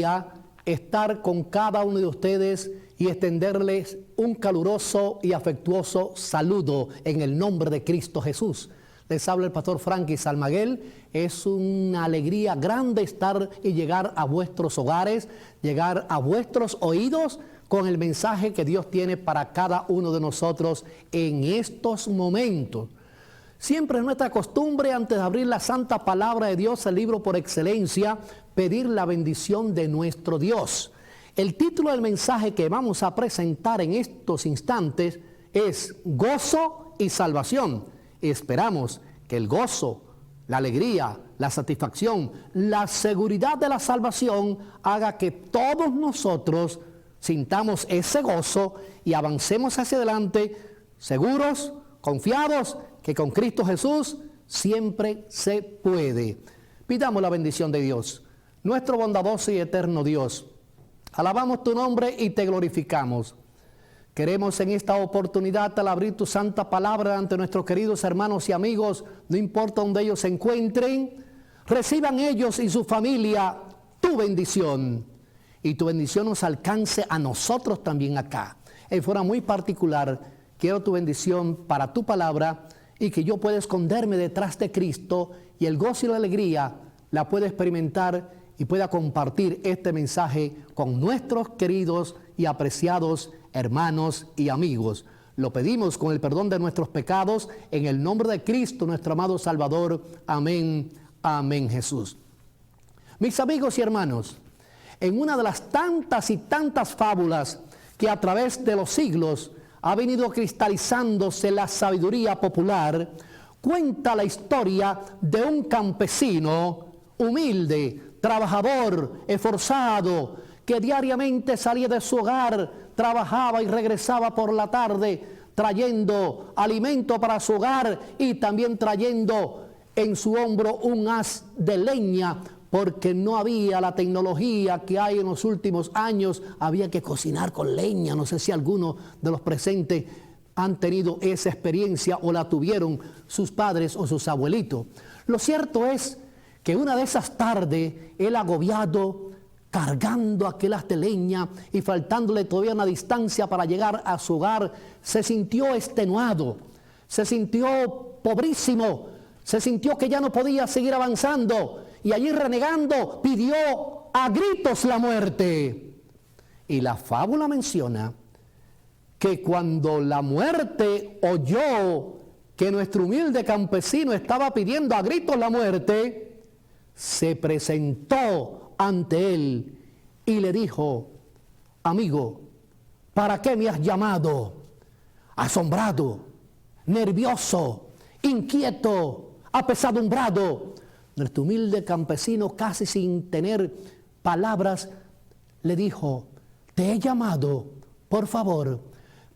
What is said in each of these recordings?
alegría estar con cada uno de ustedes y extenderles un caluroso y afectuoso saludo en el nombre de Cristo Jesús. Les habla el pastor Frankie Salmaguel. Es una alegría grande estar y llegar a vuestros hogares, llegar a vuestros oídos con el mensaje que Dios tiene para cada uno de nosotros en estos momentos. Siempre es nuestra costumbre, antes de abrir la santa palabra de Dios, el libro por excelencia, pedir la bendición de nuestro Dios. El título del mensaje que vamos a presentar en estos instantes es Gozo y Salvación. Esperamos que el gozo, la alegría, la satisfacción, la seguridad de la salvación haga que todos nosotros sintamos ese gozo y avancemos hacia adelante seguros, confiados, que con Cristo Jesús siempre se puede. Pidamos la bendición de Dios. Nuestro bondadoso y eterno Dios, alabamos tu nombre y te glorificamos. Queremos en esta oportunidad, al abrir tu santa palabra ante nuestros queridos hermanos y amigos, no importa donde ellos se encuentren, reciban ellos y su familia tu bendición. Y tu bendición nos alcance a nosotros también acá. En forma muy particular, quiero tu bendición para tu palabra y que yo pueda esconderme detrás de Cristo y el gozo y la alegría la pueda experimentar y pueda compartir este mensaje con nuestros queridos y apreciados hermanos y amigos. Lo pedimos con el perdón de nuestros pecados en el nombre de Cristo, nuestro amado Salvador. Amén, amén, Jesús. Mis amigos y hermanos, en una de las tantas y tantas fábulas que a través de los siglos ha venido cristalizándose la sabiduría popular, cuenta la historia de un campesino humilde, trabajador, esforzado, que diariamente salía de su hogar, trabajaba y regresaba por la tarde trayendo alimento para su hogar y también trayendo en su hombro un haz de leña, porque no había la tecnología que hay en los últimos años. Había que cocinar con leña. No sé si alguno de los presentes han tenido esa experiencia o la tuvieron sus padres o sus abuelitos. Lo cierto es que una de esas tardes, él agobiado, cargando aquel haz de leña y faltándole todavía una distancia para llegar a su hogar, se sintió extenuado, se sintió pobrísimo, se sintió que ya no podía seguir avanzando y allí renegando pidió a gritos la muerte. Y la fábula menciona que cuando la muerte oyó que nuestro humilde campesino estaba pidiendo a gritos la muerte, se presentó ante él y le dijo: amigo, ¿para qué me has llamado? Asombrado, nervioso, inquieto, apesadumbrado, nuestro humilde campesino, casi sin tener palabras, le dijo: te he llamado, por favor,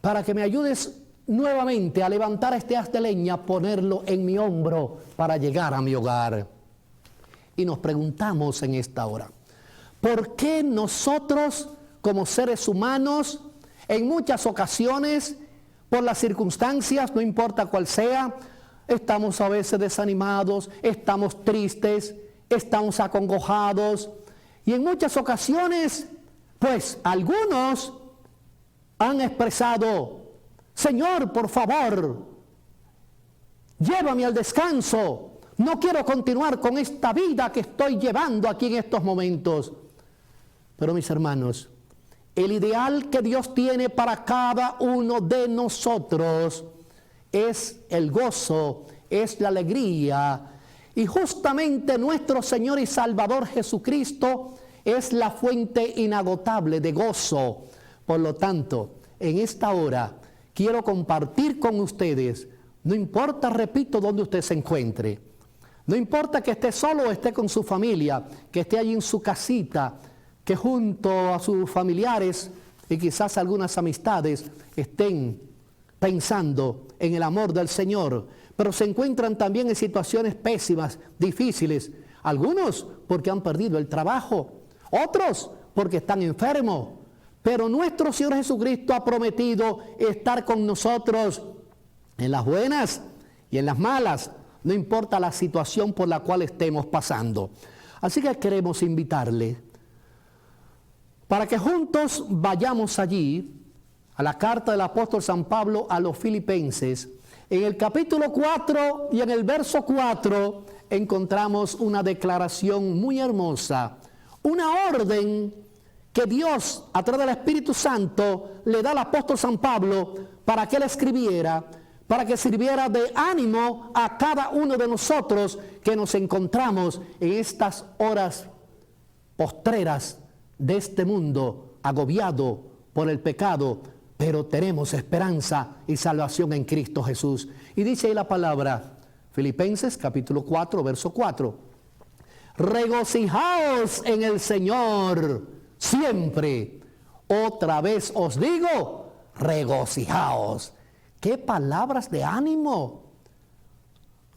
para que me ayudes nuevamente a levantar este haz de leña, ponerlo en mi hombro para llegar a mi hogar. Y nos preguntamos en esta hora, ¿por qué nosotros como seres humanos en muchas ocasiones, por las circunstancias, no importa cuál sea, estamos a veces desanimados, estamos tristes, estamos acongojados y en muchas ocasiones, pues algunos han expresado: Señor, por favor, llévame al descanso. No quiero continuar con esta vida que estoy llevando aquí en estos momentos. Pero mis hermanos, el ideal que Dios tiene para cada uno de nosotros es el gozo, es la alegría. Y justamente nuestro Señor y Salvador Jesucristo es la fuente inagotable de gozo. Por lo tanto, en esta hora quiero compartir con ustedes, no importa, repito, dónde usted se encuentre, no importa que esté solo o esté con su familia, que esté allí en su casita, que junto a sus familiares y quizás algunas amistades estén pensando en el amor del Señor, pero se encuentran también en situaciones pésimas, difíciles, algunos porque han perdido el trabajo, otros porque están enfermos, pero nuestro Señor Jesucristo ha prometido estar con nosotros en las buenas y en las malas, no importa la situación por la cual estemos pasando. Así que queremos invitarle para que juntos vayamos allí a la carta del apóstol San Pablo a los Filipenses. En el capítulo 4 y en el verso 4 encontramos una declaración muy hermosa, una orden que Dios a través del Espíritu Santo le da al apóstol San Pablo para que él escribiera, para que sirviera de ánimo a cada uno de nosotros que nos encontramos en estas horas postreras de este mundo agobiado por el pecado, pero tenemos esperanza y salvación en Cristo Jesús. Y dice ahí la palabra, Filipenses capítulo 4, verso 4. Regocijaos en el Señor siempre. Otra vez os digo, regocijaos. ¡Qué palabras de ánimo!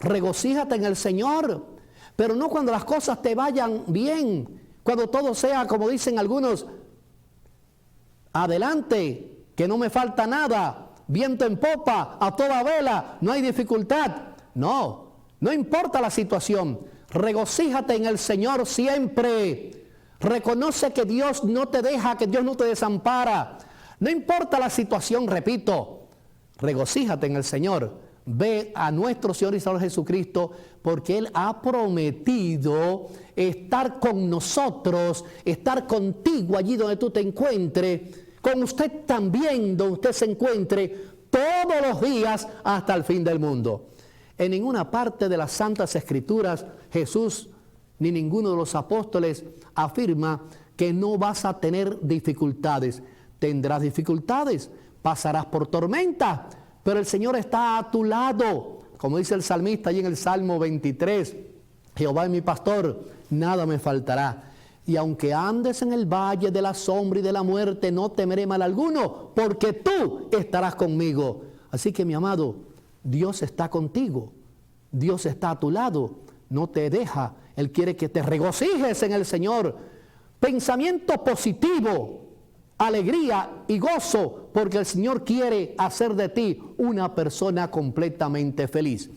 Regocíjate en el Señor, pero no cuando las cosas te vayan bien, cuando todo sea, como dicen algunos, adelante, que no me falta nada, viento en popa, a toda vela, no hay dificultad. No, no importa la situación, regocíjate en el Señor siempre. Reconoce que Dios no te deja, que Dios no te desampara. No importa la situación, repito, regocíjate en el Señor. Ve a nuestro Señor y Salvador Jesucristo, porque Él ha prometido estar con nosotros, estar contigo allí donde tú te encuentres, con usted también donde usted se encuentre, todos los días hasta el fin del mundo. En ninguna parte de las Santas Escrituras Jesús ni ninguno de los apóstoles afirma que no vas a tener dificultades. Tendrás dificultades, pasarás por tormenta, pero el Señor está a tu lado. Como dice el salmista allí en el Salmo 23, Jehová es mi pastor, nada me faltará. Y aunque andes en el valle de la sombra y de la muerte, no temeré mal alguno, porque tú estarás conmigo. Así que, mi amado, Dios está contigo. Dios está a tu lado. No te deja. Él quiere que te regocijes en el Señor. Pensamiento positivo, alegría y gozo, porque el Señor quiere hacer de ti una persona completamente feliz.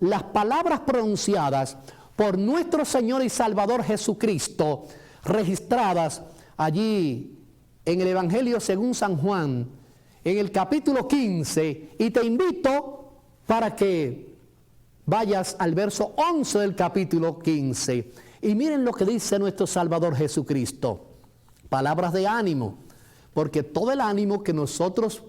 Las palabras pronunciadas por nuestro Señor y Salvador Jesucristo, registradas allí en el Evangelio según San Juan, en el capítulo 15, y te invito para que vayas al verso 11 del capítulo 15, y miren lo que dice nuestro Salvador Jesucristo. Palabras de ánimo, porque todo el ánimo que nosotros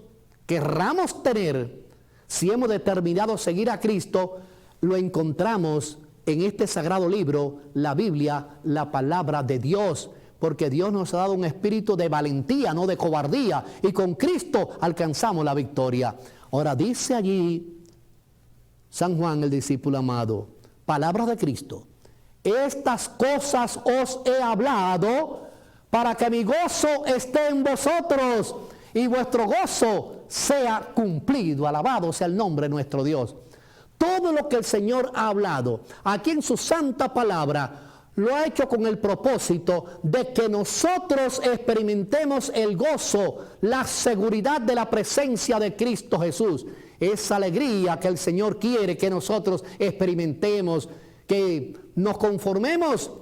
querramos tener, si hemos determinado seguir a Cristo, lo encontramos en este sagrado libro, la Biblia, la palabra de Dios, porque Dios nos ha dado un espíritu de valentía, no de cobardía, y con Cristo alcanzamos la victoria. Ahora dice allí San Juan, el discípulo amado, palabras de Cristo: estas cosas os he hablado para que mi gozo esté en vosotros y vuestro gozo sea cumplido. Alabado sea el nombre de nuestro Dios. Todo lo que el Señor ha hablado aquí en su santa palabra lo ha hecho con el propósito de que nosotros experimentemos el gozo, la seguridad de la presencia de Cristo Jesús. Esa alegría que el Señor quiere que nosotros experimentemos, que nos conformemos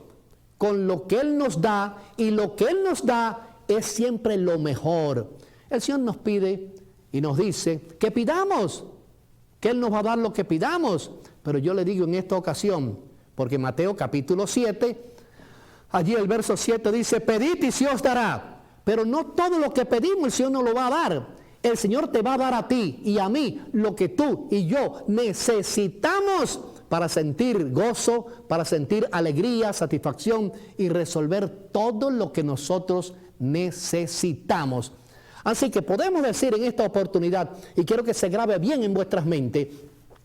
con lo que Él nos da, y lo que Él nos da es siempre lo mejor. El Señor nos pide y nos dice que pidamos, que Él nos va a dar lo que pidamos. Pero yo le digo en esta ocasión, porque Mateo capítulo 7, allí el verso 7 dice: pedid y se os dará. Pero no todo lo que pedimos el Señor nos lo va a dar. El Señor te va a dar a ti y a mí lo que tú y yo necesitamos para sentir gozo, para sentir alegría, satisfacción y resolver todo lo que nosotros necesitamos. Así que podemos decir en esta oportunidad, y quiero que se grabe bien en vuestras mentes,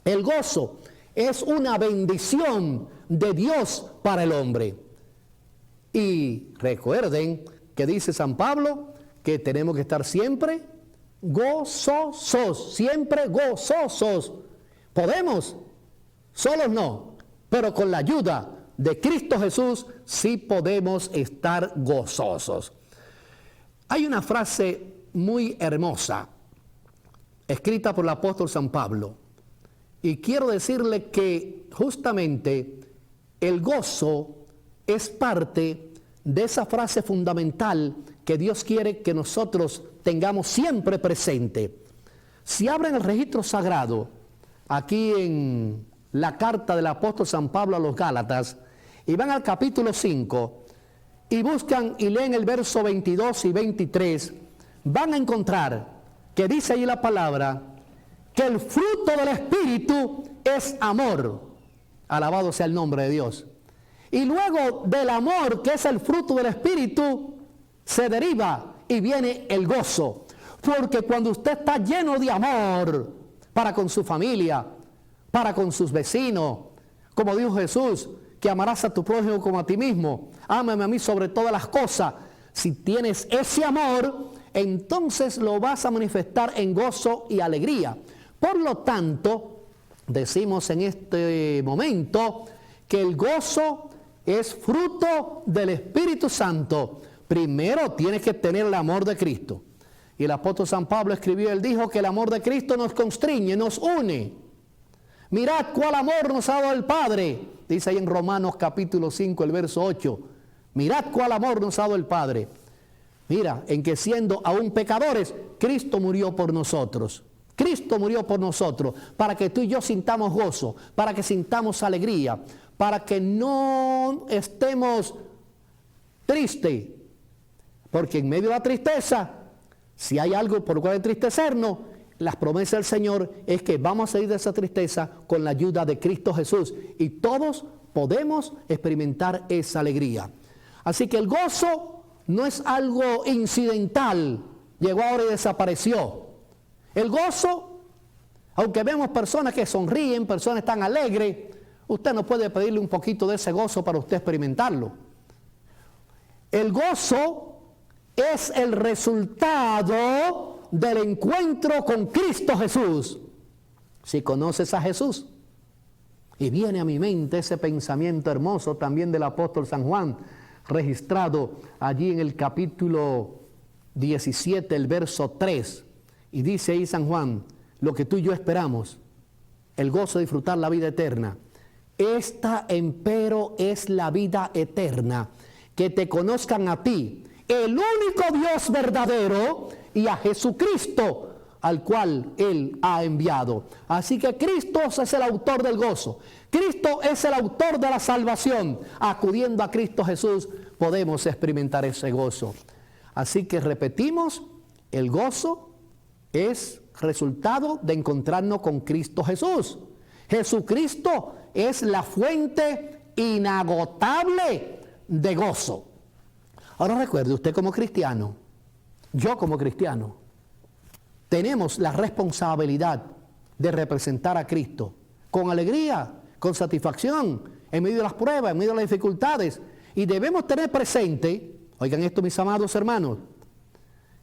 el gozo es una bendición de Dios para el hombre. Y recuerden que dice San Pablo que tenemos que estar siempre gozosos, siempre gozosos. Podemos, solos no, pero con la ayuda de Cristo Jesús sí podemos estar gozosos. Hay una frase muy hermosa, escrita por el apóstol San Pablo, y quiero decirle que justamente el gozo es parte de esa frase fundamental que Dios quiere que nosotros tengamos siempre presente. Si abren el registro sagrado, aquí en la carta del apóstol San Pablo a los Gálatas, y van al capítulo 5, y buscan y leen el verso 22 y 23, van a encontrar que dice ahí la palabra, que el fruto del Espíritu es amor. Alabado sea el nombre de Dios. Y luego del amor, que es el fruto del Espíritu, se deriva y viene el gozo. Porque cuando usted está lleno de amor para con su familia, para con sus vecinos, como dijo Jesús, que amarás a tu prójimo como a ti mismo, ámame a mí sobre todas las cosas. Si tienes ese amor, entonces lo vas a manifestar en gozo y alegría. Por lo tanto, decimos en este momento que el gozo es fruto del Espíritu Santo. Primero tienes que tener el amor de Cristo. Y el apóstol San Pablo escribió, él dijo que el amor de Cristo nos constriñe, nos une. Mirad cuál amor nos ha dado el Padre. Dice ahí en Romanos capítulo 5, el verso 8. Mirad cuál amor nos ha dado el Padre. Mira, en que siendo aún pecadores, Cristo murió por nosotros. Cristo murió por nosotros, para que tú y yo sintamos gozo, para que sintamos alegría, para que no estemos tristes. Porque en medio de la tristeza, si hay algo por lo cual entristecernos, las promesas del Señor es que vamos a salir de esa tristeza con la ayuda de Cristo Jesús. Y todos podemos experimentar esa alegría. Así que el gozo no es algo incidental, llegó ahora y desapareció. El gozo, aunque vemos personas que sonríen, personas tan alegres, usted no puede pedirle un poquito de ese gozo para usted experimentarlo. El gozo es el resultado del encuentro con Cristo Jesús. Si conoces a Jesús, y viene a mi mente ese pensamiento hermoso también del apóstol San Juan, registrado allí en el capítulo 17, el verso 3, y dice ahí San Juan, lo que tú y yo esperamos, el gozo de disfrutar la vida eterna. Esta empero es la vida eterna, que te conozcan a ti, el único Dios verdadero, y a Jesucristo, al cual Él ha enviado. Así que Cristo es el autor del gozo. Cristo es el autor de la salvación. Acudiendo a Cristo Jesús, podemos experimentar ese gozo. Así que repetimos, el gozo es resultado de encontrarnos con Cristo Jesús. Jesucristo es la fuente inagotable de gozo. Ahora recuerde, usted como cristiano, yo como cristiano, tenemos la responsabilidad de representar a Cristo con alegría, con satisfacción, en medio de las pruebas, en medio de las dificultades. Y debemos tener presente, oigan esto mis amados hermanos,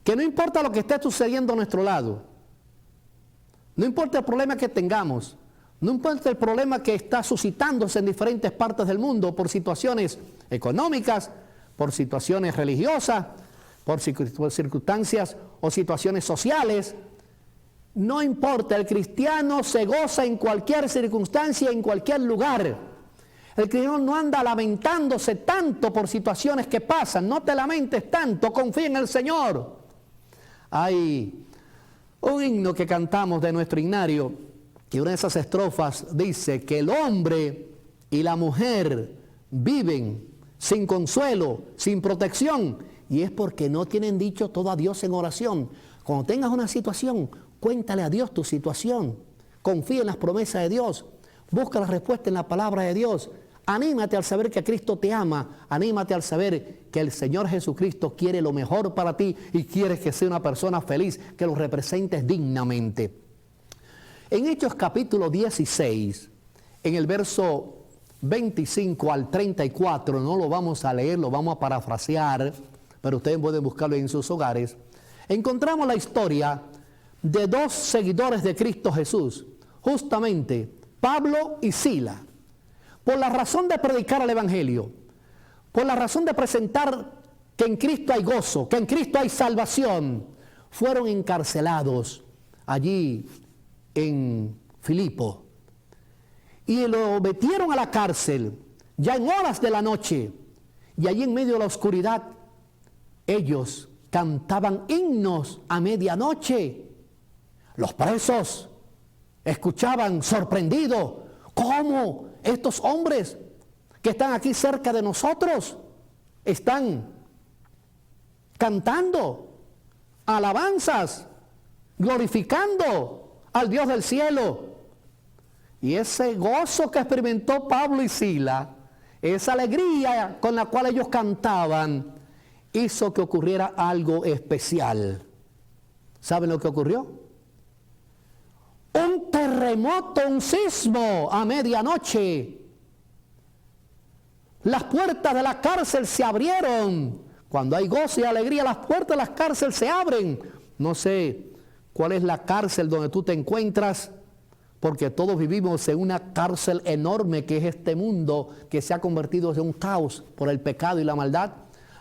que no importa lo que esté sucediendo a nuestro lado, no importa el problema que tengamos, no importa el problema que está suscitándose en diferentes partes del mundo por situaciones económicas, por situaciones religiosas, por circunstancias o situaciones sociales, no importa, el cristiano se goza en cualquier circunstancia, en cualquier lugar. El cristiano no anda lamentándose tanto por situaciones que pasan, no te lamentes tanto, confía en el Señor. Hay un himno que cantamos de nuestro himnario, que una de esas estrofas dice que el hombre y la mujer viven sin consuelo, sin protección, y es porque no tienen dicho todo a Dios en oración. Cuando tengas una situación, cuéntale a Dios tu situación, confía en las promesas de Dios, busca la respuesta en la palabra de Dios, anímate al saber que Cristo te ama, anímate al saber que el Señor Jesucristo quiere lo mejor para ti y quiere que sea una persona feliz, que lo representes dignamente. En Hechos capítulo 16, en el verso 25 al 34, no lo vamos a leer, lo vamos a parafrasear, pero ustedes pueden buscarlo en sus hogares. Encontramos la historia de dos seguidores de Cristo Jesús, justamente Pablo y Silas. Por la razón de predicar el Evangelio, por la razón de presentar que en Cristo hay gozo, que en Cristo hay salvación, fueron encarcelados allí en Filipo. Y lo metieron a la cárcel, ya en horas de la noche, y allí en medio de la oscuridad, ellos cantaban himnos a medianoche. Los presos escuchaban sorprendidos cómo estos hombres que están aquí cerca de nosotros están cantando alabanzas, glorificando al Dios del cielo. Y ese gozo que experimentó Pablo y Silas, esa alegría con la cual ellos cantaban, hizo que ocurriera algo especial. ¿Saben lo que ocurrió? Un terremoto, un sismo a medianoche. Las puertas de la cárcel se abrieron. Cuando hay gozo y alegría, las puertas de la cárcel se abren. No sé cuál es la cárcel donde tú te encuentras, porque todos vivimos en una cárcel enorme que es este mundo que se ha convertido en un caos por el pecado y la maldad.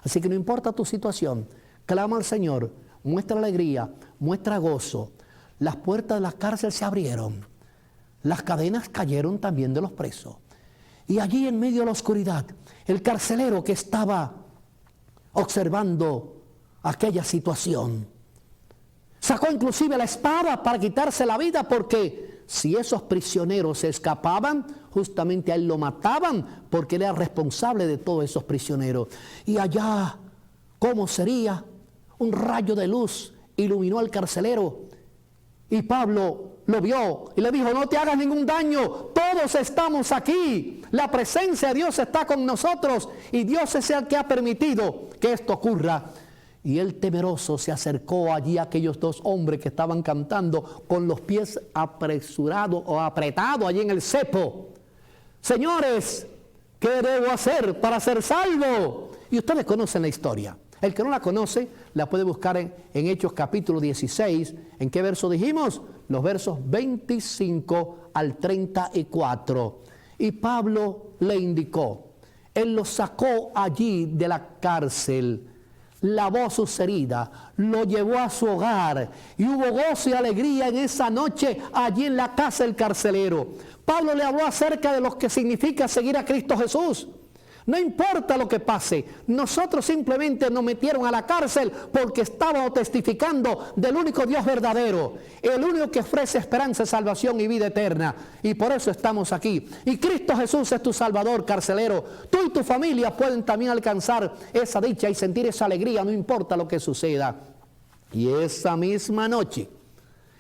Así que no importa tu situación, clama al Señor, muestra alegría, muestra gozo. Las puertas de la cárcel se abrieron, las cadenas cayeron también de los presos. Y allí en medio de la oscuridad, el carcelero que estaba observando aquella situación, sacó inclusive la espada para quitarse la vida, porque si esos prisioneros se escapaban, justamente a él lo mataban, porque él era responsable de todos esos prisioneros. Y allá, ¿cómo sería? Un rayo de luz iluminó al carcelero, y Pablo lo vio y le dijo: no te hagas ningún daño, todos estamos aquí, la presencia de Dios está con nosotros, y Dios es el que ha permitido que esto ocurra. Y él, temeroso, se acercó allí a aquellos dos hombres que estaban cantando con los pies apresurados o apretados allí en el cepo. Señores, ¿qué debo hacer para ser salvo? Y ustedes conocen la historia. El que no la conoce, la puede buscar en Hechos capítulo 16. ¿En qué verso dijimos? Los versos 25 al 34. Y Pablo le indicó. Él lo sacó allí de la cárcel, lavó sus heridas, lo llevó a su hogar, y hubo gozo y alegría en esa noche allí en la casa del carcelero. Pablo le habló acerca de lo que significa seguir a Cristo Jesús. No importa lo que pase, nosotros simplemente nos metieron a la cárcel porque estábamos testificando del único Dios verdadero, el único que ofrece esperanza, salvación y vida eterna, y por eso estamos aquí. Y Cristo Jesús es tu Salvador, carcelero. Tú y tu familia pueden también alcanzar esa dicha y sentir esa alegría, no importa lo que suceda. Y esa misma noche,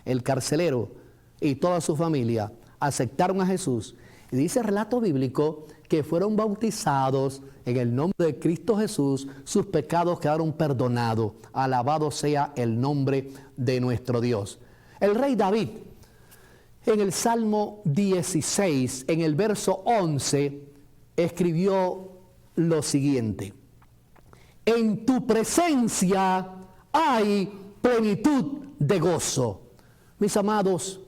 el carcelero y toda su familia aceptaron a Jesús, y dice el relato bíblico que fueron bautizados en el nombre de Cristo Jesús, sus pecados quedaron perdonados. Alabado sea el nombre de nuestro Dios. El rey David, en el Salmo 16, en el verso 11, escribió lo siguiente: en tu presencia hay plenitud de gozo. Mis amados,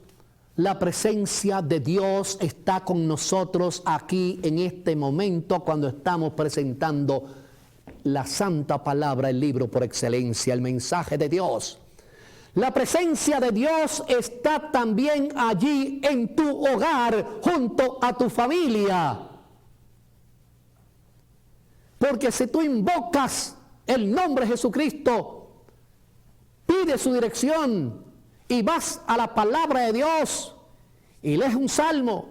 la presencia de Dios está con nosotros aquí en este momento cuando estamos presentando la santa palabra, el libro por excelencia, el mensaje de Dios. La presencia de Dios está también allí en tu hogar, junto a tu familia. Porque si tú invocas el nombre de Jesucristo, pides su dirección, y vas a la palabra de Dios y lees un salmo,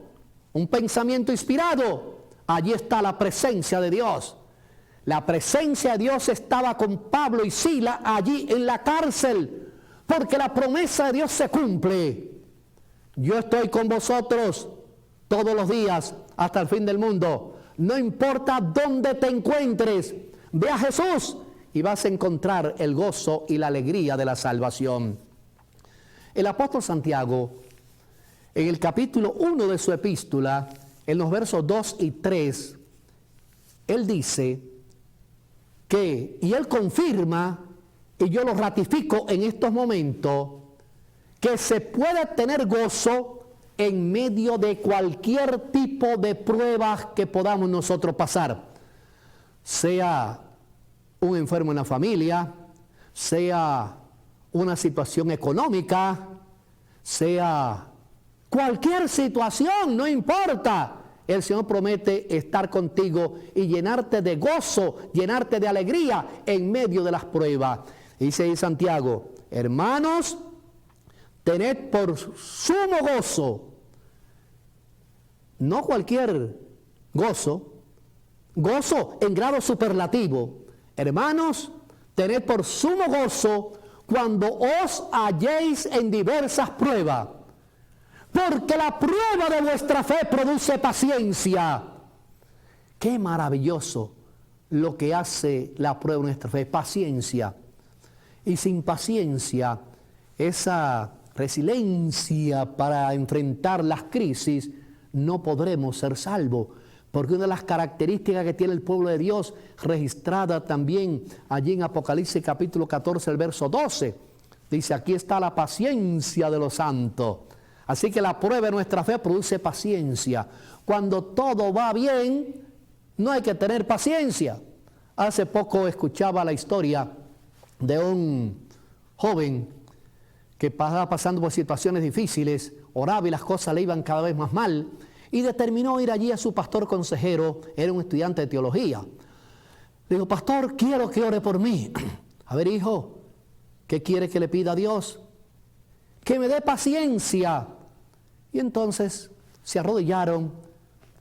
un pensamiento inspirado, allí está la presencia de Dios. La presencia de Dios estaba con Pablo y Silas allí en la cárcel, porque la promesa de Dios se cumple. Yo estoy con vosotros todos los días hasta el fin del mundo. No importa dónde te encuentres, ve a Jesús y vas a encontrar el gozo y la alegría de la salvación. El apóstol Santiago, en el capítulo 1 de su epístola, en los versos 2 y 3, él dice que, y él confirma, y yo lo ratifico en estos momentos, que se puede tener gozo en medio de cualquier tipo de pruebas que podamos nosotros pasar. Sea un enfermo en la familia, sea una situación económica, sea cualquier situación, no importa. El Señor promete estar contigo y llenarte de gozo, llenarte de alegría en medio de las pruebas. Dice ahí Santiago, hermanos, tened por sumo gozo, no cualquier gozo, gozo en grado superlativo. Hermanos, tened por sumo gozo cuando os halléis en diversas pruebas, porque la prueba de vuestra fe produce paciencia. Qué maravilloso lo que hace la prueba de nuestra fe, paciencia. Y sin paciencia, esa resiliencia para enfrentar las crisis, no podremos ser salvos. Porque una de las características que tiene el pueblo de Dios, registrada también allí en Apocalipsis capítulo 14, el verso 12, dice, aquí está la paciencia de los santos. Así que la prueba de nuestra fe produce paciencia. Cuando todo va bien, no hay que tener paciencia. Hace poco escuchaba la historia de un joven que estaba pasando por situaciones difíciles, oraba y las cosas le iban cada vez más mal, y determinó ir allí a su pastor consejero, era un estudiante de teología. Le dijo, pastor, quiero que ore por mí. A ver, hijo, ¿qué quiere que le pida a Dios? Que me dé paciencia. Y entonces se arrodillaron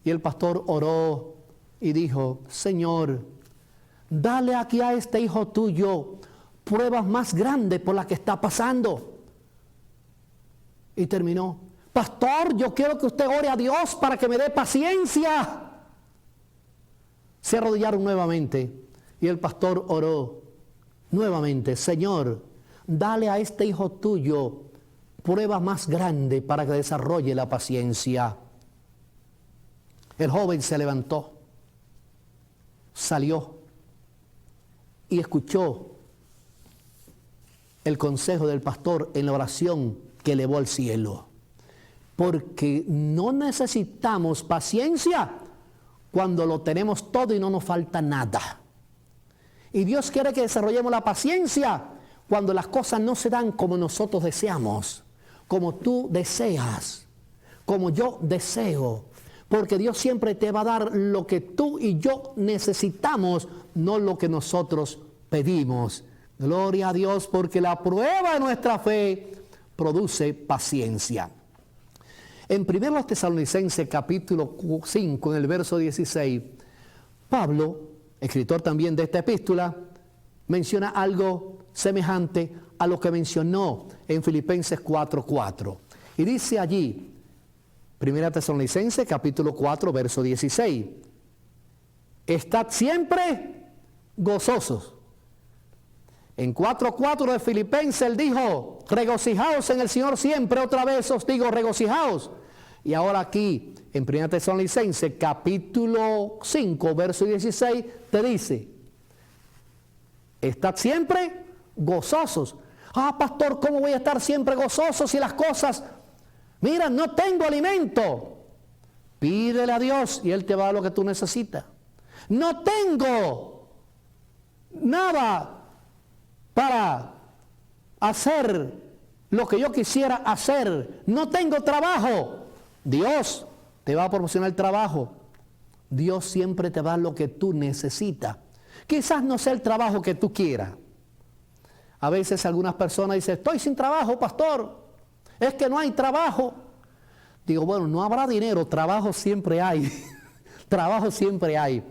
y el pastor oró y dijo, Señor, dale aquí a este hijo tuyo pruebas más grandes por las que está pasando. Y terminó, pastor, yo quiero que usted ore a Dios para que me dé paciencia. Se arrodillaron nuevamente y el pastor oró nuevamente, Señor, dale a este hijo tuyo pruebas más grandes para que desarrolle la paciencia. El joven se levantó, salió y escuchó el consejo del pastor en la oración que elevó al cielo. Porque no necesitamos paciencia cuando lo tenemos todo y no nos falta nada. Y Dios quiere que desarrollemos la paciencia cuando las cosas no se dan como nosotros deseamos, como tú deseas, como yo deseo. Porque Dios siempre te va a dar lo que tú y yo necesitamos, no lo que nosotros pedimos. Gloria a Dios, porque la prueba de nuestra fe produce paciencia. En 1 Tesalonicenses capítulo 5, en el verso 16, Pablo, escritor también de esta epístola, menciona algo semejante a lo que mencionó en Filipenses 4:4. Y dice allí, 1 Tesalonicenses capítulo 4, verso 16, estad siempre gozosos. En 4:4 de Filipenses él dijo, regocijaos en el Señor siempre, otra vez os digo, regocijaos. Y ahora aquí, en 1 Tesalonicenses capítulo 5, verso 16, te dice, estad siempre gozosos. Ah, pastor, ¿cómo voy a estar siempre gozoso si las cosas, mira, no tengo alimento? Pídele a Dios y Él te va a dar lo que tú necesitas. No tengo nada para hacer lo que yo quisiera hacer. No tengo trabajo. Dios te va a proporcionar el trabajo. Dios siempre te va a dar lo que tú necesitas. Quizás no sea el trabajo que tú quieras. A veces algunas personas dicen, estoy sin trabajo, pastor. Es que no hay trabajo. Digo, bueno, no habrá dinero, trabajo siempre hay. Trabajo siempre hay.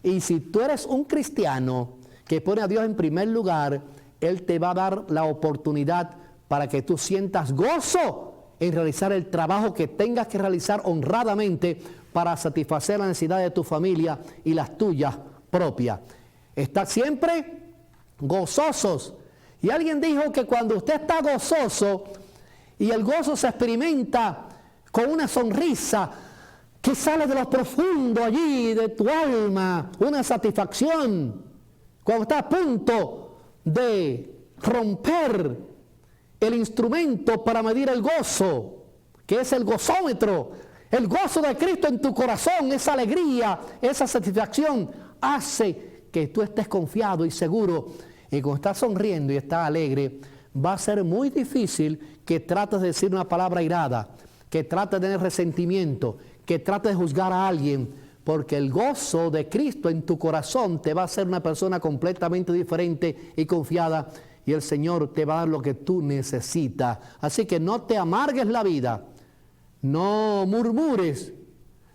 Y si tú eres un cristiano que pone a Dios en primer lugar, Él te va a dar la oportunidad para que tú sientas gozo en realizar el trabajo que tengas que realizar honradamente para satisfacer la necesidad de tu familia y las tuyas propias. Estad siempre gozosos. Y alguien dijo que cuando usted está gozoso y el gozo se experimenta con una sonrisa que sale de lo profundo allí de tu alma, una satisfacción, cuando está a punto de romper el instrumento para medir el gozo, que es el gozómetro, el gozo de Cristo en tu corazón, esa alegría, esa satisfacción, hace que tú estés confiado y seguro. Y cuando estás sonriendo y estás alegre, va a ser muy difícil que trates de decir una palabra airada, que trates de tener resentimiento, que trates de juzgar a alguien, porque el gozo de Cristo en tu corazón te va a hacer una persona completamente diferente y confiada. y el Señor te va a dar lo que tú necesitas. Así que no te amargues la vida, no murmures,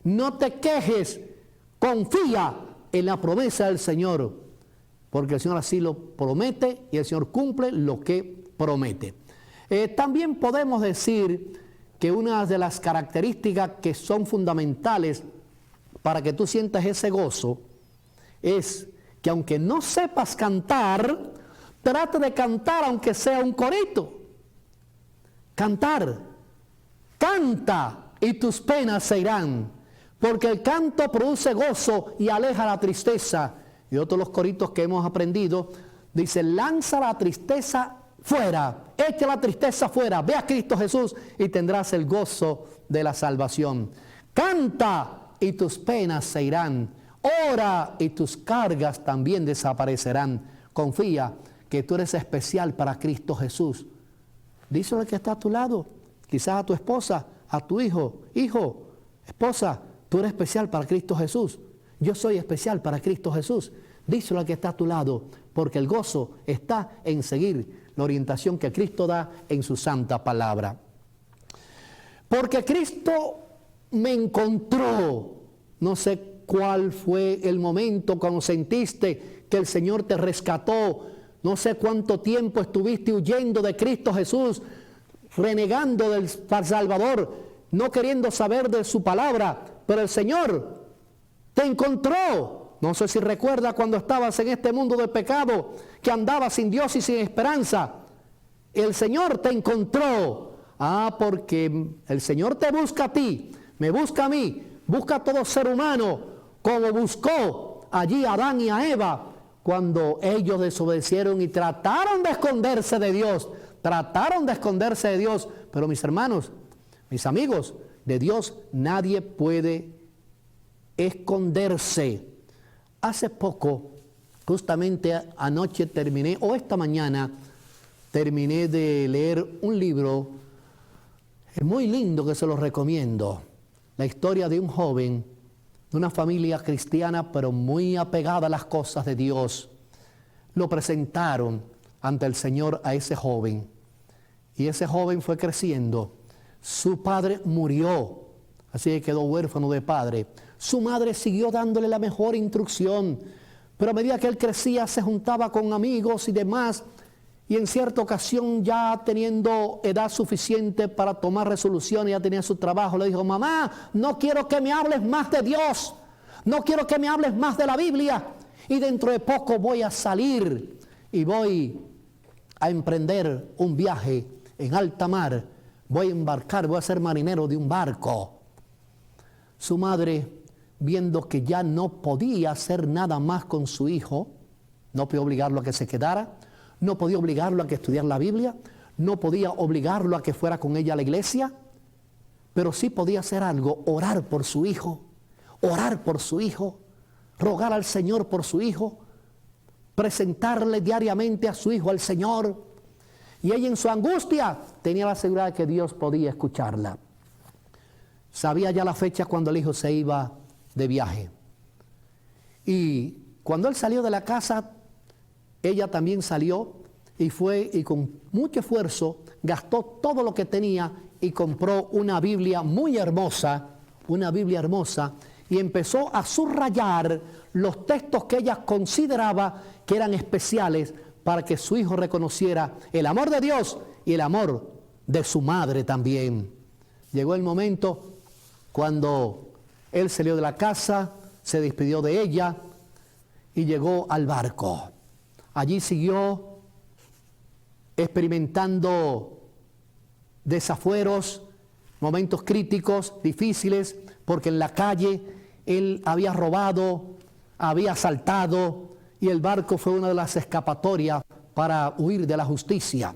no te quejes, confía en la promesa del Señor, porque el Señor así lo promete y el Señor cumple lo que promete. También podemos decir que una de las características que son fundamentales para que tú sientas ese gozo es que aunque no sepas cantar, trate de cantar aunque sea un corito. Cantar. Canta y tus penas se irán, porque el canto produce gozo y aleja la tristeza. Y otros los coritos que hemos aprendido, dice, lanza la tristeza fuera, echa la tristeza fuera, ve a Cristo Jesús y tendrás el gozo de la salvación. Canta y tus penas se irán, ora y tus cargas también desaparecerán. Confía que tú eres especial para Cristo Jesús. Díselo al que está a tu lado, quizás a tu esposa, a tu hijo, esposa, tú eres especial para Cristo Jesús. Yo soy especial para Cristo Jesús. Díselo al que está a tu lado, porque el gozo está en seguir la orientación que Cristo da en su santa palabra. Porque Cristo me encontró. No sé cuál fue el momento cuando sentiste que el Señor te rescató. No sé cuánto tiempo estuviste huyendo de Cristo Jesús, renegando del Salvador, no queriendo saber de su palabra, pero el Señor te encontró. No sé si recuerdas cuando estabas en este mundo de pecado, que andabas sin Dios y sin esperanza. El Señor te encontró. Porque el Señor te busca a ti, me busca a mí, busca a todo ser humano, como buscó allí a Adán y a Eva, cuando ellos desobedecieron y trataron de esconderse de Dios. Pero mis hermanos, mis amigos, de Dios nadie puede esconderse. Hace poco, justamente anoche esta mañana, terminé de leer un libro muy lindo que se los recomiendo. La historia de un joven, de una familia cristiana, pero muy apegada a las cosas de Dios. Lo presentaron ante el Señor a ese joven. Y ese joven fue creciendo. Su padre murió, así que quedó huérfano de padre. Su madre siguió dándole la mejor instrucción, pero a medida que él crecía se juntaba con amigos y demás, y en cierta ocasión, ya teniendo edad suficiente para tomar resoluciones, ya tenía su trabajo, le dijo: mamá, no quiero que me hables más de Dios, no quiero que me hables más de la Biblia, y dentro de poco voy a salir y voy a emprender un viaje en alta mar, voy a embarcar, voy a ser marinero de un barco. Su madre, viendo que ya no podía hacer nada más con su hijo, no podía obligarlo a que se quedara, no podía obligarlo a que estudiara la Biblia, no podía obligarlo a que fuera con ella a la iglesia, pero sí podía hacer algo: orar por su hijo, rogar al Señor por su hijo, presentarle diariamente a su hijo al Señor. Y ella, en su angustia, tenía la seguridad de que Dios podía escucharla. Sabía ya la fecha cuando el hijo se iba de viaje. Y cuando él salió de la casa, ella también salió y fue, y con mucho esfuerzo gastó todo lo que tenía y compró una Biblia muy hermosa, y empezó a subrayar los textos que ella consideraba que eran especiales para que su hijo reconociera el amor de Dios y el amor de su madre también. Llegó el momento cuando él salió de la casa, se despidió de ella y llegó al barco. Allí siguió experimentando desafueros, momentos críticos, difíciles, porque en la calle él había robado, había asaltado, y el barco fue una de las escapatorias para huir de la justicia.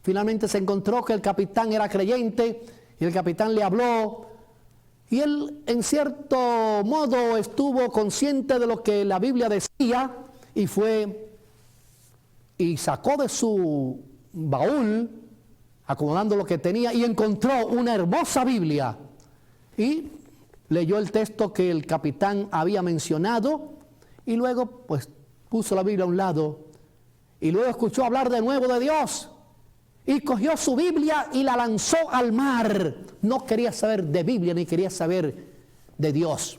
Finalmente se encontró que el capitán era creyente, y el capitán le habló, y él en cierto modo estuvo consciente de lo que la Biblia decía, y fue y sacó de su baúl, acomodando lo que tenía, y encontró una hermosa Biblia, y leyó el texto que el capitán había mencionado, y luego pues puso la Biblia a un lado y luego escuchó hablar de nuevo de Dios y cogió su Biblia y la lanzó al mar. No quería saber de Biblia ni quería saber de Dios.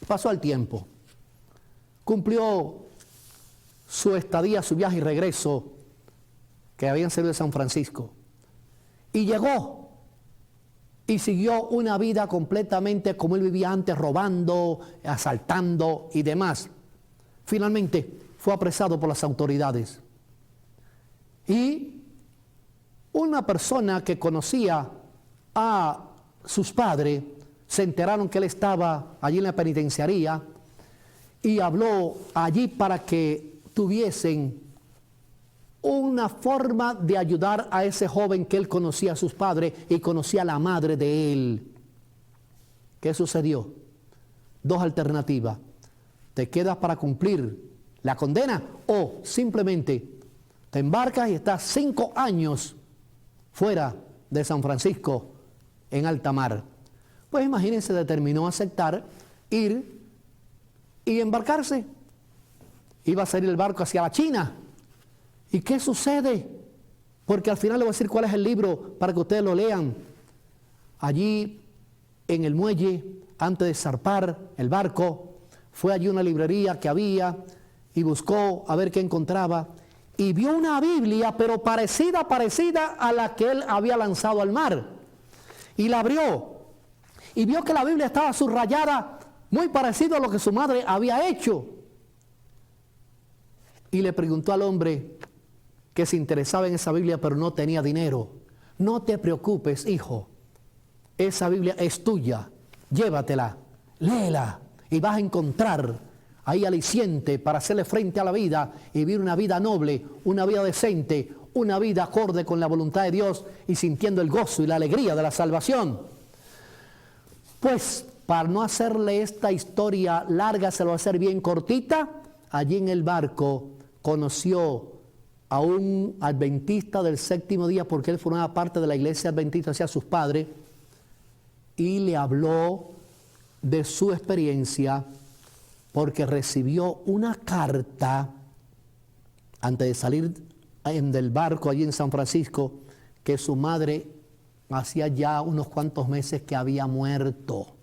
Pasó el tiempo, cumplió su estadía, su viaje y regreso que habían salido de San Francisco, y llegó y siguió una vida completamente como él vivía antes, robando, asaltando y demás. Finalmente fue apresado por las autoridades. Y una persona que conocía a sus padres, se enteraron que él estaba allí en la penitenciaría y habló allí para que tuviesen una forma de ayudar a ese joven que él conocía a sus padres y conocía a la madre de él. ¿Qué sucedió? Dos alternativas. Te quedas para cumplir la condena o simplemente te embarcas y estás 5 años fuera de San Francisco en alta mar. Pues imagínense, determinó aceptar ir y embarcarse. Iba a salir el barco hacia la China. ¿Y qué sucede? Porque al final les voy a decir cuál es el libro para que ustedes lo lean. Allí en el muelle, antes de zarpar el barco, fue allí una librería que había y buscó a ver qué encontraba. Y vio una Biblia, pero parecida a la que él había lanzado al mar. Y la abrió. Y vio que la Biblia estaba subrayada, muy parecido a lo que su madre había hecho. Y le preguntó al hombre que se interesaba en esa Biblia, pero no tenía dinero: no te preocupes, hijo, esa Biblia es tuya, llévatela, léela, y vas a encontrar ahí aliciente para hacerle frente a la vida y vivir una vida noble, una vida decente, una vida acorde con la voluntad de Dios y sintiendo el gozo y la alegría de la salvación. Pues, para no hacerle esta historia larga, se lo va a hacer bien cortita. Allí en el barco conoció a un adventista del séptimo día, porque él formaba parte de la iglesia adventista hacia sus padres, y le habló de su experiencia, porque recibió una carta antes de salir del barco allí en San Francisco, que su madre hacía ya unos cuantos meses que había muerto.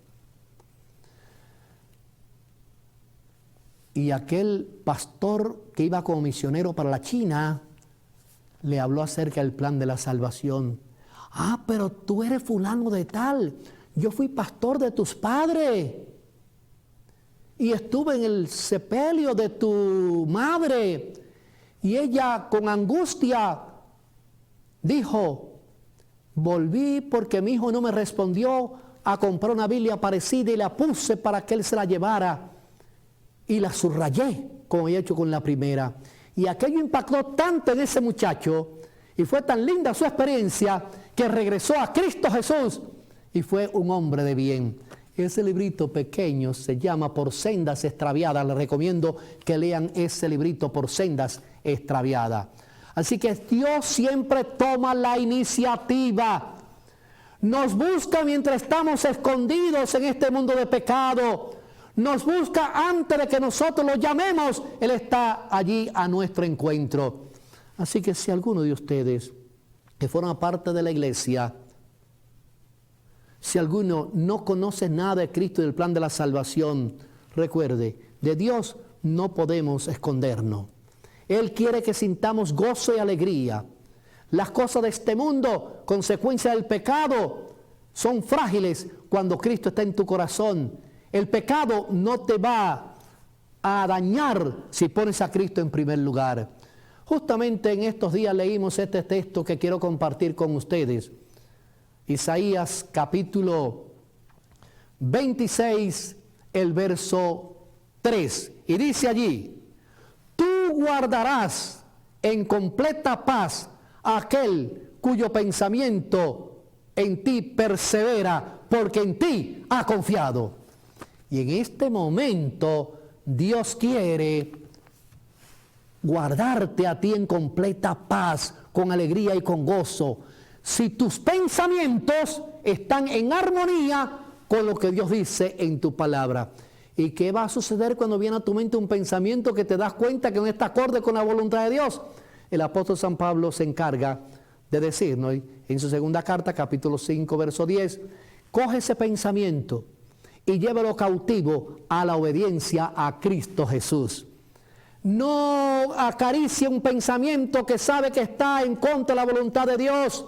Y aquel pastor que iba como misionero para la China le habló acerca del plan de la salvación. Ah, pero tú eres fulano de tal. Yo fui pastor de tus padres. Y estuve en el sepelio de tu madre. Y ella con angustia dijo: volví porque mi hijo no me respondió a comprar una Biblia parecida y la puse para que él se la llevara. Y la subrayé, como había hecho con la primera. Y aquello impactó tanto en ese muchacho, y fue tan linda su experiencia, que regresó a Cristo Jesús y fue un hombre de bien. Ese librito pequeño se llama Por Sendas Extraviadas. Les recomiendo que lean ese librito, Por Sendas Extraviadas. Así que Dios siempre toma la iniciativa. Nos busca mientras estamos escondidos en este mundo de pecado. Nos busca antes de que nosotros lo llamemos. Él está allí a nuestro encuentro. Así que si alguno de ustedes que forma parte de la iglesia, si alguno no conoce nada de Cristo y del plan de la salvación, recuerde, de Dios no podemos escondernos. Él quiere que sintamos gozo y alegría. Las cosas de este mundo, consecuencia del pecado, son frágiles cuando Cristo está en tu corazón. El pecado no te va a dañar si pones a Cristo en primer lugar. Justamente en estos días leímos este texto que quiero compartir con ustedes. Isaías capítulo 26, el verso 3. Y dice allí: tú guardarás en completa paz a aquel cuyo pensamiento en ti persevera, porque en ti ha confiado. Y en este momento Dios quiere guardarte a ti en completa paz, con alegría y con gozo, si tus pensamientos están en armonía con lo que Dios dice en tu palabra. ¿Y qué va a suceder cuando viene a tu mente un pensamiento que te das cuenta que no está acorde con la voluntad de Dios? el apóstol San Pablo se encarga de decirnos en su segunda carta, capítulo 5, verso 10, coge ese pensamiento y llévalo cautivo a la obediencia a Cristo Jesús. No acaricie un pensamiento que sabe que está en contra de la voluntad de Dios.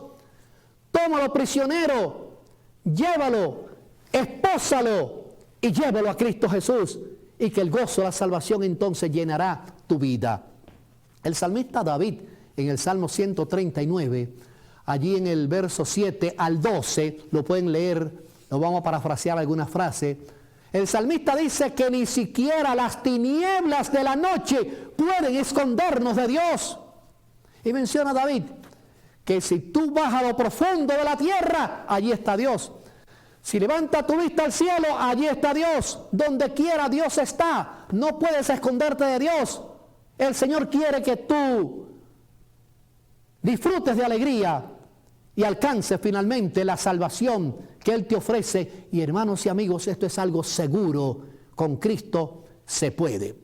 Tómalo prisionero, llévalo, espósalo y llévalo a Cristo Jesús, y que el gozo de la salvación entonces llenará tu vida. El salmista David, en el Salmo 139, allí en el verso 7 al 12, lo pueden leer, lo vamos a parafrasear alguna frase. El salmista dice que ni siquiera las tinieblas de la noche pueden escondernos de Dios. Y menciona David que si tú vas a lo profundo de la tierra, allí está Dios. Si levanta tu vista al cielo, allí está Dios. Donde quiera Dios está. No puedes esconderte de Dios. El Señor quiere que tú disfrutes de alegría y alcances finalmente la salvación que Él te ofrece. Y hermanos y amigos, esto es algo seguro. Con Cristo se puede.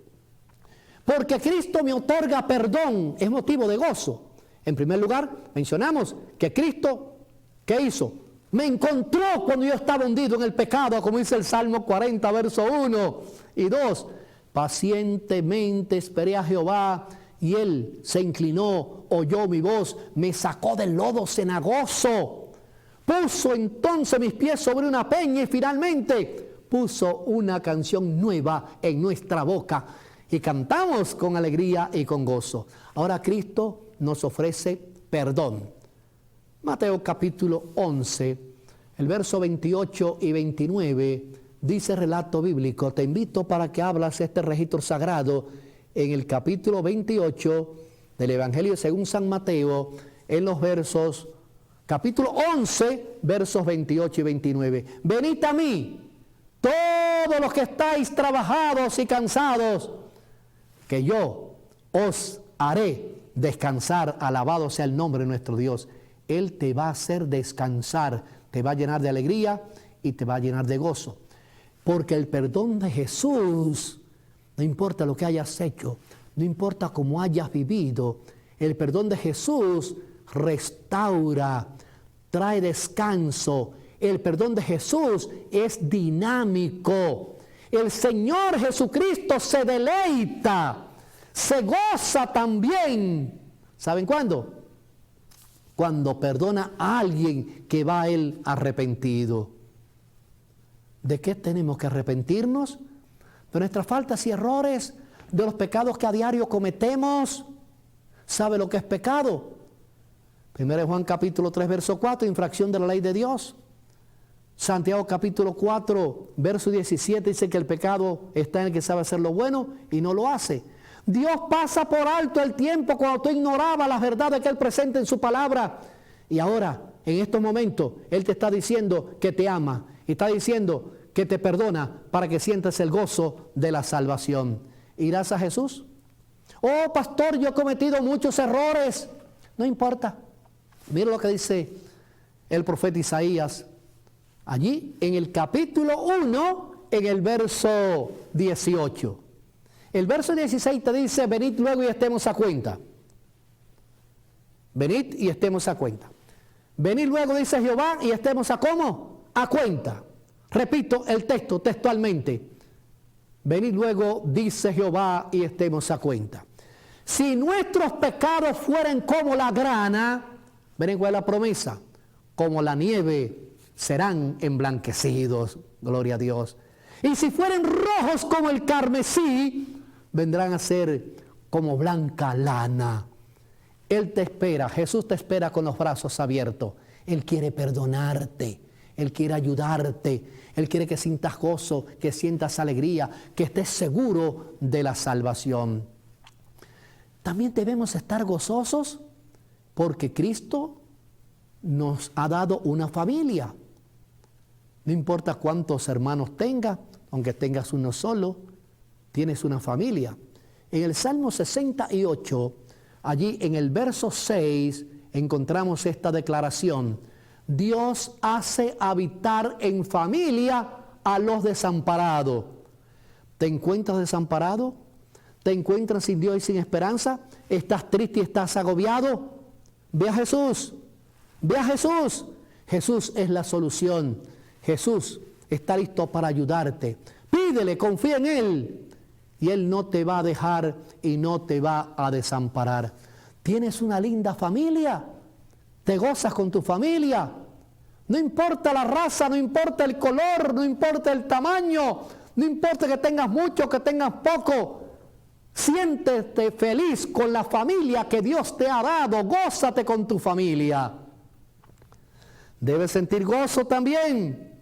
Porque Cristo me otorga perdón, es motivo de gozo. En primer lugar, mencionamos que Cristo, ¿qué hizo? Me encontró cuando yo estaba hundido en el pecado, como dice el Salmo 40, verso 1 y 2. Pacientemente esperé a Jehová y Él se inclinó, oyó mi voz, me sacó del lodo cenagoso. Puso entonces mis pies sobre una peña y finalmente puso una canción nueva en nuestra boca. Y cantamos con alegría y con gozo. Ahora Cristo nos ofrece perdón. Mateo capítulo 11, el verso 28 y 29, dice el relato bíblico. Te invito para que hablas este registro sagrado en el capítulo 28 del Evangelio según San Mateo, en los versos, capítulo 11, versos 28 y 29. Venid a mí, todos los que estáis trabajados y cansados, que yo os haré descansar. Alabado sea el nombre de nuestro Dios. Él te va a hacer descansar, te va a llenar de alegría y te va a llenar de gozo. Porque el perdón de Jesús, no importa lo que hayas hecho, no importa cómo hayas vivido, el perdón de Jesús restaura, trae descanso. El perdón de Jesús es dinámico. El Señor Jesucristo se deleita, se goza también. ¿Saben cuándo? Cuando perdona a alguien que va a Él arrepentido. ¿De qué tenemos que arrepentirnos? De nuestras faltas y errores, de los pecados que a diario cometemos. ¿Sabe lo que es pecado? 1 Juan capítulo 3, verso 4, infracción de la ley de Dios. Santiago capítulo 4, verso 17 dice que el pecado está en el que sabe hacer lo bueno y no lo hace. Dios pasa por alto el tiempo cuando tú ignorabas las verdades que Él presenta en su palabra. Y ahora, en estos momentos, Él te está diciendo que te ama y está diciendo que te perdona para que sientas el gozo de la salvación. ¿Irás a Jesús? Oh, pastor, yo he cometido muchos errores. No importa. Mira lo que dice el profeta Isaías. Allí en el capítulo 1, en el verso 18. El verso 16 te dice, venid luego y estemos a cuenta. Venid y estemos a cuenta. Venid luego, dice Jehová, y estemos a ¿cómo? A cuenta. Repito el texto textualmente. Venid luego, dice Jehová, y estemos a cuenta. Si nuestros pecados fueran como la grana, ven cuál es la promesa, como la nieve serán emblanquecidos, gloria a Dios. Y si fueren rojos como el carmesí, vendrán a ser como blanca lana. Él te espera, Jesús te espera con los brazos abiertos. Él quiere perdonarte, Él quiere ayudarte, Él quiere que sientas gozo, que sientas alegría, que estés seguro de la salvación. También debemos estar gozosos porque Cristo nos ha dado una familia. No importa cuántos hermanos tengas, aunque tengas uno solo, tienes una familia. En el Salmo 68, allí en el verso 6, encontramos esta declaración. Dios hace habitar en familia a los desamparados. ¿Te encuentras desamparado? ¿Te encuentras sin Dios y sin esperanza? ¿Estás triste y estás agobiado? Ve a Jesús. Ve a Jesús. Jesús es la solución. Jesús está listo para ayudarte. Pídele, confía en Él. Y Él no te va a dejar y no te va a desamparar. ¿Tienes una linda familia? ¿Te gozas con tu familia? No importa la raza, no importa el color, no importa el tamaño, no importa que tengas mucho, que tengas poco. Siéntete feliz con la familia que Dios te ha dado. Gózate con tu familia. Debes sentir gozo también,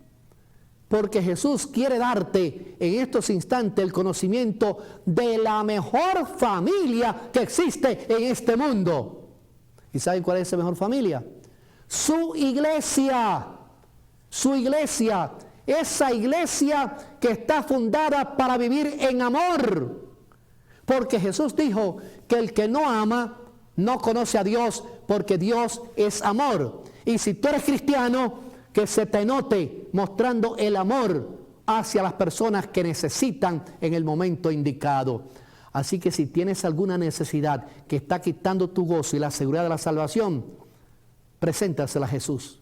porque Jesús quiere darte en estos instantes el conocimiento de la mejor familia que existe en este mundo. ¿Y saben cuál es esa mejor familia? Su iglesia. Su iglesia. Esa iglesia que está fundada para vivir en amor. Porque Jesús dijo que el que no ama no conoce a Dios, porque Dios es amor. Y si tú eres cristiano, que se te note mostrando el amor hacia las personas que necesitan en el momento indicado. Así que si tienes alguna necesidad que está quitando tu gozo y la seguridad de la salvación, preséntasela a Jesús.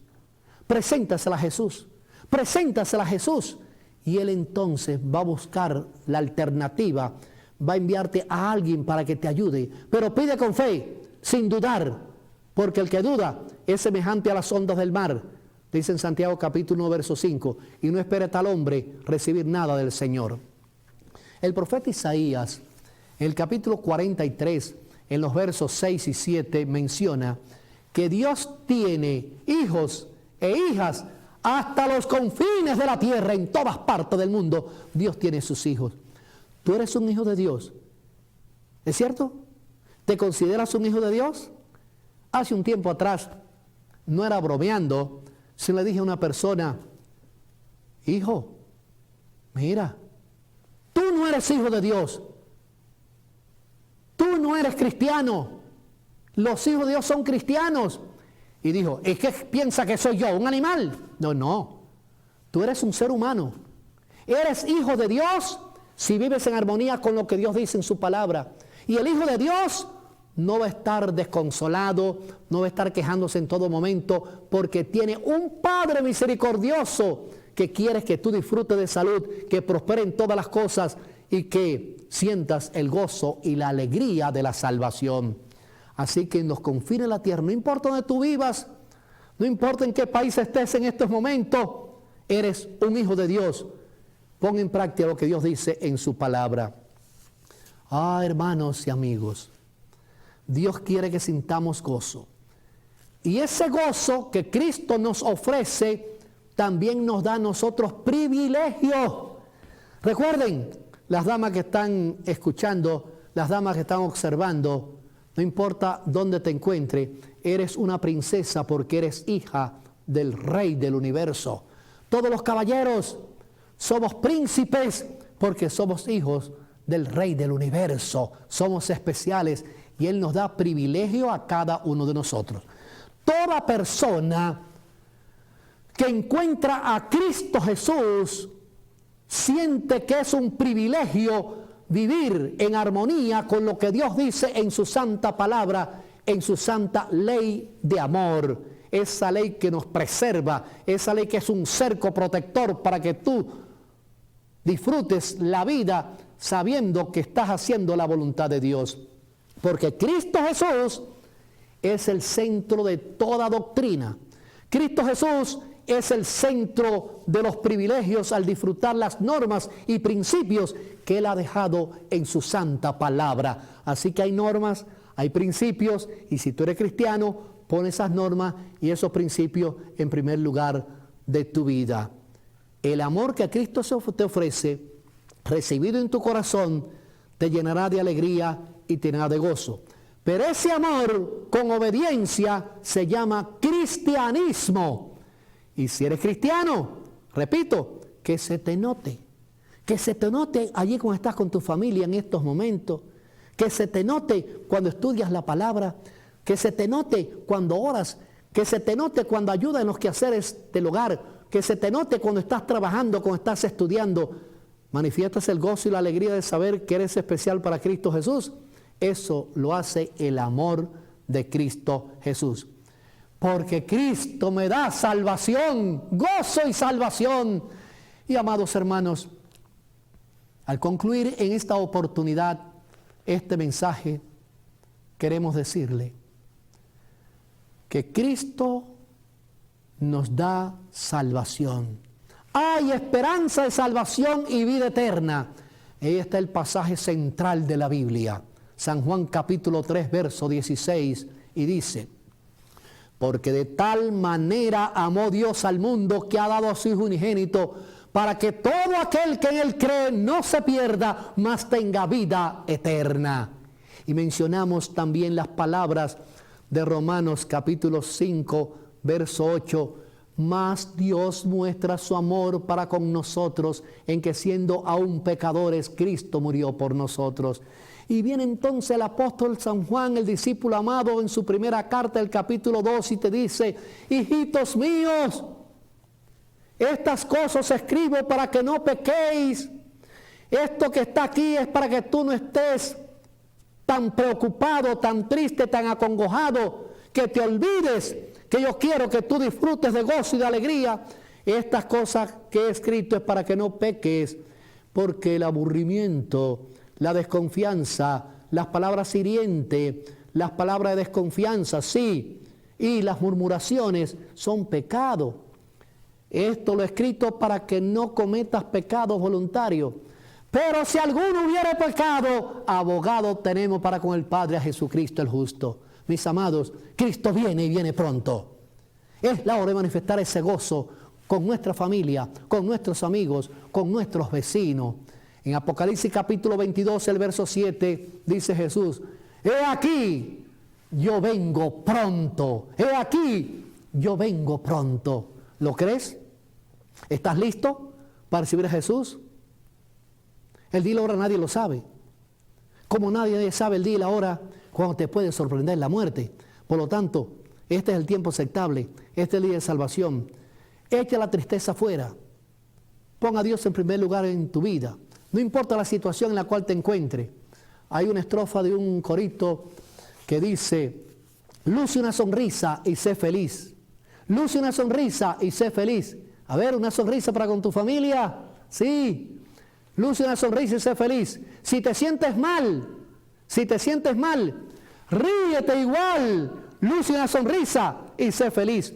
Preséntasela a Jesús. Preséntasela a Jesús. Y Él entonces va a buscar la alternativa. Va a enviarte a alguien para que te ayude. Pero pide con fe, sin dudar. Porque el que duda es semejante a las ondas del mar. Dice en Santiago capítulo 1, verso 5. Y no espere tal hombre recibir nada del Señor. El profeta Isaías, en el capítulo 43, en los versos 6 y 7, menciona que Dios tiene hijos e hijas hasta los confines de la tierra, en todas partes del mundo. Dios tiene sus hijos. ¿Tú eres un hijo de Dios? ¿Es cierto? ¿Te consideras un hijo de Dios? Hace un tiempo atrás, no era bromeando, se le dije a una persona, hijo, mira, tú no eres hijo de Dios. Tú no eres cristiano. Los hijos de Dios son cristianos. Y dijo, ¿es que piensa que soy yo, un animal? No, no. Tú eres un ser humano. Eres hijo de Dios si vives en armonía con lo que Dios dice en su palabra. Y el hijo de Dios no va a estar desconsolado, no va a estar quejándose en todo momento, porque tiene un Padre misericordioso que quiere que tú disfrutes de salud, que prospere en todas las cosas y que sientas el gozo y la alegría de la salvación. Así que en los confines de la tierra, no importa donde tú vivas, no importa en qué país estés en estos momentos, eres un hijo de Dios. Pon en práctica lo que Dios dice en su palabra. Ah, hermanos y amigos, Dios quiere que sintamos gozo. Y ese gozo que Cristo nos ofrece, también nos da a nosotros privilegios. Recuerden, las damas que están escuchando, las damas que están observando, no importa dónde te encuentres, eres una princesa porque eres hija del Rey del universo. Todos los caballeros somos príncipes porque somos hijos del Rey del universo. Somos especiales y Él nos da privilegio a cada uno de nosotros. Toda persona que encuentra a Cristo Jesús siente que es un privilegio vivir en armonía con lo que Dios dice en su santa palabra, en su santa ley de amor. Esa ley que nos preserva, esa ley que es un cerco protector para que tú disfrutes la vida sabiendo que estás haciendo la voluntad de Dios. Porque Cristo Jesús es el centro de toda doctrina. Cristo Jesús es el centro de los privilegios al disfrutar las normas y principios que Él ha dejado en su santa palabra. Así que hay normas, hay principios, y si tú eres cristiano, pon esas normas y esos principios en primer lugar de tu vida. El amor que Cristo te ofrece, recibido en tu corazón, te llenará de alegría y te llenará de gozo. Pero ese amor con obediencia se llama cristianismo. Y si eres cristiano, repito, que se te note allí cuando estás con tu familia en estos momentos, que se te note cuando estudias la palabra, que se te note cuando oras, que se te note cuando ayudas en los quehaceres del hogar, que se te note cuando estás trabajando, cuando estás estudiando. manifiestas el gozo y la alegría de saber que eres especial para Cristo Jesús. Eso lo hace el amor de Cristo Jesús. Porque Cristo me da salvación, gozo y salvación. Y amados hermanos, al concluir en esta oportunidad este mensaje, queremos decirle que Cristo nos da salvación. Hay esperanza de salvación y vida eterna. Ahí está el pasaje central de la Biblia. San Juan capítulo 3, verso 16, y dice: porque de tal manera amó Dios al mundo que ha dado a su Hijo unigénito, para que todo aquel que en Él cree no se pierda, mas tenga vida eterna. Y mencionamos también las palabras de Romanos capítulo 5, verso 8. Mas Dios muestra su amor para con nosotros, en que siendo aún pecadores, Cristo murió por nosotros. Y viene entonces el apóstol San Juan, el discípulo amado, en su primera carta, el capítulo 2, y te dice: hijitos míos, estas cosas escribo para que no pequéis. Esto que está aquí es para que tú no estés tan preocupado, tan triste, tan acongojado, que te olvides que yo quiero que tú disfrutes de gozo y de alegría. Estas cosas que he escrito es para que no peques, porque el aburrimiento, la desconfianza, las palabras hirientes, las palabras de desconfianza, sí, y las murmuraciones son pecado. Esto lo he escrito para que no cometas pecados voluntarios. Pero si alguno hubiere pecado, abogado tenemos para con el Padre, a Jesucristo el justo. Mis amados, Cristo viene y viene pronto. Es la hora de manifestar ese gozo con nuestra familia, con nuestros amigos, con nuestros vecinos. En Apocalipsis capítulo 22, el verso 7, dice Jesús: he aquí, yo vengo pronto. He aquí, yo vengo pronto. ¿Lo crees? ¿Estás listo para recibir a Jesús? El día y la hora nadie lo sabe. Como nadie sabe el día y la hora cuando te puede sorprender la muerte. Por lo tanto, este es el tiempo aceptable. Este es el día de salvación. Echa la tristeza fuera. Pon a Dios en primer lugar en tu vida. No importa la situación en la cual te encuentres. Hay una estrofa de un corito que dice: luce una sonrisa y sé feliz. Luce una sonrisa y sé feliz. A ver, una sonrisa para con tu familia. Sí. Luce una sonrisa y sé feliz. Si te sientes mal, ríete igual. Luce una sonrisa y sé feliz.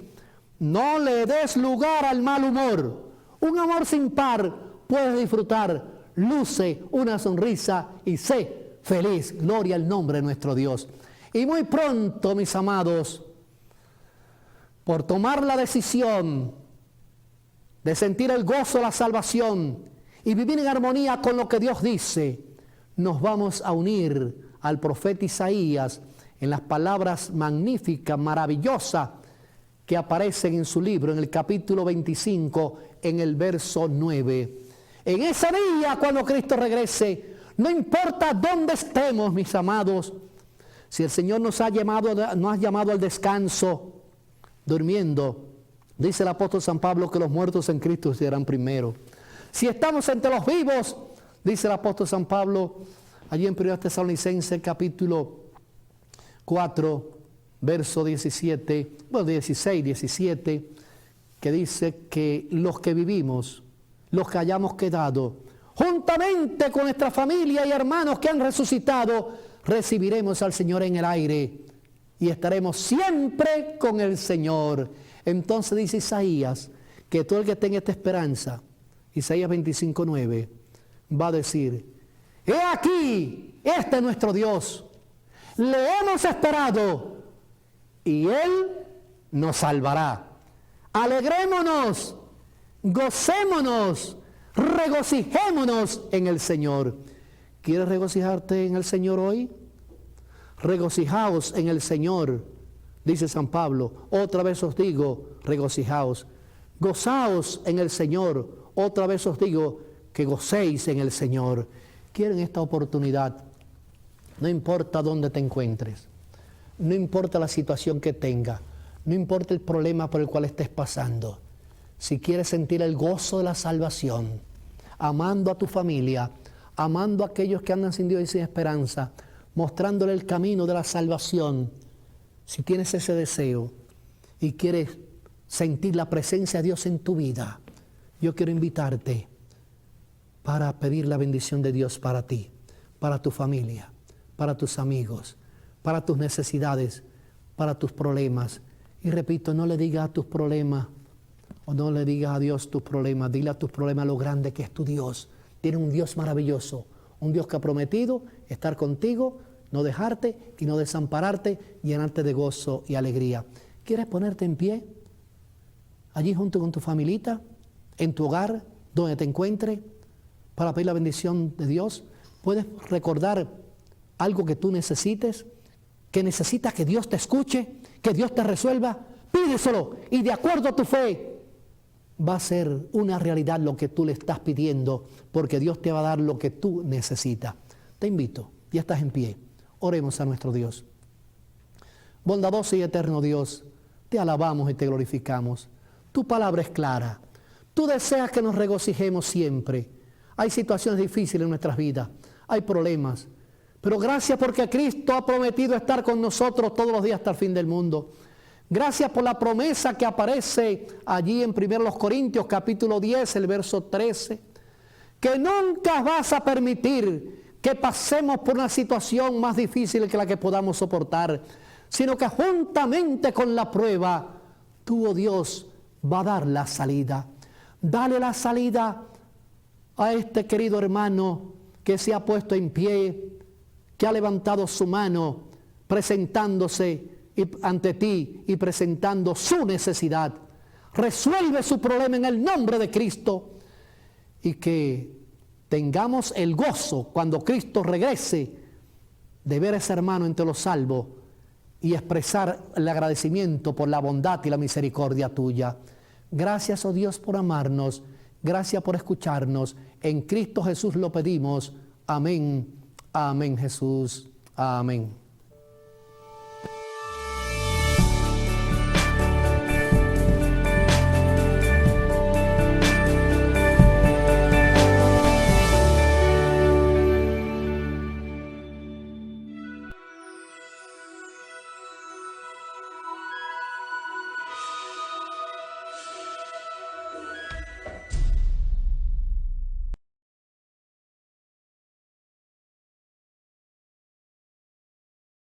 No le des lugar al mal humor. Un amor sin par puedes disfrutar. Luce una sonrisa y sé feliz. Gloria al nombre de nuestro Dios. Y muy pronto, mis amados, por tomar la decisión de sentir el gozo de la salvación y vivir en armonía con lo que Dios dice, nos vamos a unir al profeta Isaías en las palabras magníficas, maravillosas, que aparecen en su libro, en el capítulo 25, en el verso 9. En ese día, cuando Cristo regrese, no importa dónde estemos, mis amados, si el Señor nos ha llamado al descanso, durmiendo, dice el apóstol San Pablo que los muertos en Cristo serán primero. Si estamos entre los vivos, dice el apóstol San Pablo, allí en 1 Tesalonicenses capítulo 4, verso 17, bueno, 16, 17, que dice que los que vivimos, los que hayamos quedado, juntamente con nuestra familia y hermanos que han resucitado, recibiremos al Señor en el aire y estaremos siempre con el Señor. Entonces dice Isaías que todo el que tenga esta esperanza, Isaías 25, 9, va a decir: he aquí, este es nuestro Dios, le hemos esperado y Él nos salvará. Alegrémonos, gocémonos, regocijémonos en el Señor. ¿Quieres regocijarte en el Señor hoy? Regocijaos en el Señor, dice San Pablo. Otra vez os digo, regocijaos. Gozaos en el Señor. Otra vez os digo que gocéis en el Señor. Quiero en esta oportunidad, no importa dónde te encuentres, no importa la situación que tengas, no importa el problema por el cual estés pasando, si quieres sentir el gozo de la salvación, amando a tu familia, amando a aquellos que andan sin Dios y sin esperanza, mostrándole el camino de la salvación. Si tienes ese deseo y quieres sentir la presencia de Dios en tu vida, yo quiero invitarte para pedir la bendición de Dios para ti, para tu familia, para tus amigos, para tus necesidades, para tus problemas. Y repito, no le digas a tus problemas, o no le digas a Dios tus problemas, dile a tus problemas lo grande que es tu Dios. Tiene un Dios maravilloso, un Dios que ha prometido estar contigo, no dejarte y no desampararte, llenarte de gozo y alegría. ¿Quieres ponerte en pie? Allí junto con tu familita, en tu hogar, donde te encuentres, para pedir la bendición de Dios. Puedes recordar algo que tú necesites, que necesitas que Dios te escuche, que Dios te resuelva. Pídeselo y de acuerdo a tu fe va a ser una realidad lo que tú le estás pidiendo, porque Dios te va a dar lo que tú necesitas. Te invito, ya estás en pie. Oremos a nuestro Dios. Bondadoso y eterno Dios, te alabamos y te glorificamos. Tu palabra es clara. Tú deseas que nos regocijemos siempre. Hay situaciones difíciles en nuestras vidas, hay problemas, pero gracias porque Cristo ha prometido estar con nosotros todos los días hasta el fin del mundo. Gracias por la promesa que aparece allí en 1 Corintios capítulo 10, el verso 13, que nunca vas a permitir que pasemos por una situación más difícil que la que podamos soportar, sino que juntamente con la prueba, tú, oh Dios, va a dar la salida. Dale la salida a este querido hermano que se ha puesto en pie, que ha levantado su mano presentándose ante ti y presentando su necesidad. Resuelve su problema en el nombre de Cristo y que tengamos el gozo cuando Cristo regrese de ver a ese hermano entre los salvos y expresar el agradecimiento por la bondad y la misericordia tuya. Gracias, oh Dios, por amarnos. Gracias por escucharnos. En Cristo Jesús lo pedimos. Amén. Amén, Jesús. Amén.